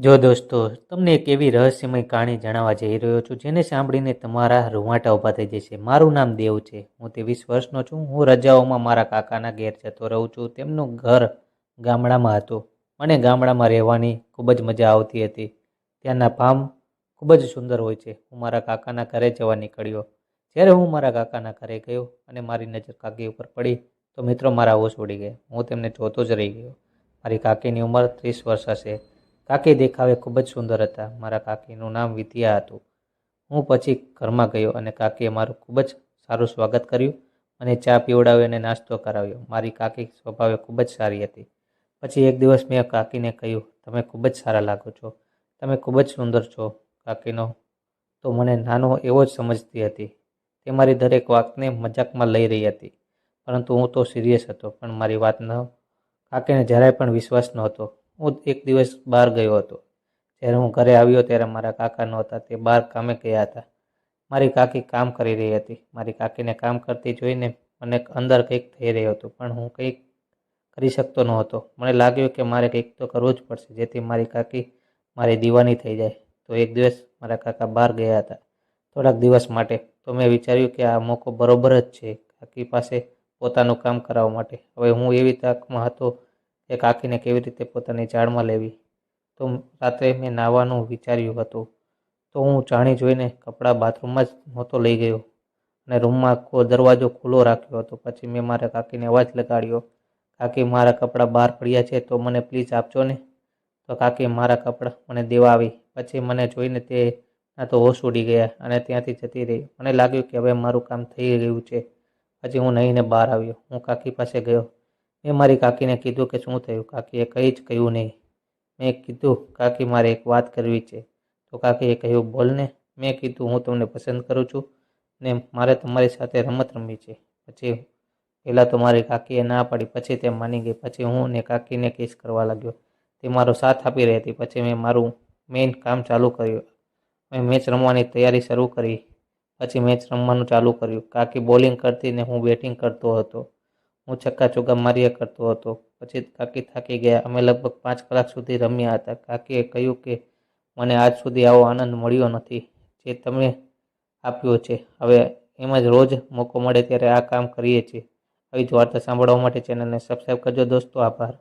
જો દોસ્તો, તમને એક એવી રહસ્યમય કહાણી જણાવવા જઈ રહ્યો છું જેને સાંભળીને તમારા રૂંવાટા ઊભા થઈ જશે. મારું નામ દેવ છે. હું 23 વર્ષનો છું. હું રજાઓમાં મારા કાકાના ઘેર જતો રહું છું. તેમનું ઘર ગામડામાં હતું. મને ગામડામાં રહેવાની ખૂબ જ મજા આવતી હતી. ત્યાંના ફાર્મ ખૂબ જ સુંદર હોય છે. હું મારા કાકાના ઘરે જવા નીકળ્યો. જ્યારે હું મારા કાકાના ઘરે ગયો અને મારી નજર કાકી ઉપર પડી તો મિત્રો મારા હોશ ઉડી ગયા. હું તેમને જોતો જ રહી ગયો. મારી કાકીની ઉંમર 30 વર્ષ હશે. કાકી દેખાવે ખૂબ જ સુંદર હતા. મારા કાકીનું નામ વિદ્યા હતું. હું પછી ઘરમાં ગયો અને કાકીએ મારું ખૂબ જ સારું સ્વાગત કર્યું. મને ચા પીવડાવી અને નાસ્તો કરાવ્યો. મારી કાકી સ્વભાવે ખૂબ જ સારી હતી. પછી એક દિવસ મેં કાકીને કહ્યું, તમે ખૂબ જ સારા લાગો છો. તમે ખૂબ જ સુંદર છો. કાકીનો તો મને નાનો એવો જ સમજતી હતી. તે મારી દરેક વાતને મજાકમાં લઈ રહી હતી. પરંતુ હું તો સિરિયસ હતો. પણ મારી વાતનો કાકીને જરાય પણ વિશ્વાસ નહોતો. હું એક દિવસ બહાર ગયો હતો. જ્યારે હું ઘરે આવ્યો ત્યારે મારા કાકા નહોતા. તે બહાર કામે ગયા હતા. મારી કાકી કામ કરી રહી હતી. મારી કાકીને કામ કરતી જોઈને મને અંદર કંઈક થઈ રહ્યું હતું, પણ હું કંઈક કરી શકતો નહોતો. મને લાગ્યું કે મારે કંઈક તો કરવું જ પડશે જેથી મારી કાકી મારી દીવાની થઈ જાય. તો એક દિવસ મારા કાકા બહાર ગયા હતા થોડાક દિવસ માટે. તો મેં વિચાર્યું કે આ મોકો બરોબર જ છે કાકી પાસે પોતાનું કામ કરાવવા માટે. હવે હું એવી તકમાં હતો કે કાકીને કેવી રીતે પોતાની જાળમાં લેવી. તો રાત્રે મેં નાહવાનું વિચાર્યું હતું. તો હું જાણી જોઈને કપડાં બાથરૂમમાં જ નહોતો લઈ ગયો અને રૂમમાં દરવાજો ખુલ્લો રાખ્યો હતો. પછી મેં મારા કાકીને અવાજ લગાડ્યો, કાકી મારા કપડાં બહાર પડ્યા છે તો મને પ્લીઝ આપજો ને. તો કાકી મારા કપડાં મને દેવા આવી. પછી મને જોઈને તે ના તો હોશ ઉડી ગયા અને ત્યાંથી જતી રહી. મને લાગ્યું કે હવે મારું કામ થઈ ગયું છે. પછી હું નહીંને બહાર આવ્યો. હું કાકી પાસે ગયો. મેં મારી કાકીને કીધું કે શું થયું. કાકીએ કંઈ જ કહ્યું નહીં. મેં કીધું, કાકી મારે એક વાત કરવી છે. તો કાકીએ કહ્યું, બોલ ને. મેં કીધું, હું તમને પસંદ કરું છું ને મારે તમારી સાથે રમત રમવી છે. પછી પહેલાં તો મારી કાકીએ ના પાડી, પછી તે માની ગઈ. પછી હું ને કાકીને કિસ કરવા લાગ્યો. તે મારો સાથ આપી રહી હતી. પછી મેં મારું મેઇન કામ ચાલુ કર્યું. મેં મેચ રમવાની તૈયારી શરૂ કરી. પછી મેચ રમવાનું ચાલુ કર્યું. કાકી બોલિંગ કરતી ને હું બેટિંગ કરતો હતો. હું છક્કા ચોગ્ગા માર્યા કરતો હતો. પછી કાકી થાકી ગયા. અમે લગભગ 5 કલાક સુધી રમ્યા હતા. કાકીએ કહ્યું કે મને આજ સુધી આવો આનંદ મળ્યો નથી જે તમે આપ્યો છે. હવે એમ જ રોજ મોકો મળે ત્યારે આ કામ કરીએ છીએ. આવી જ વાર્તા સાંભળવા માટે ચેનલને સબસ્ક્રાઈબ કરજો દોસ્તો. આભાર.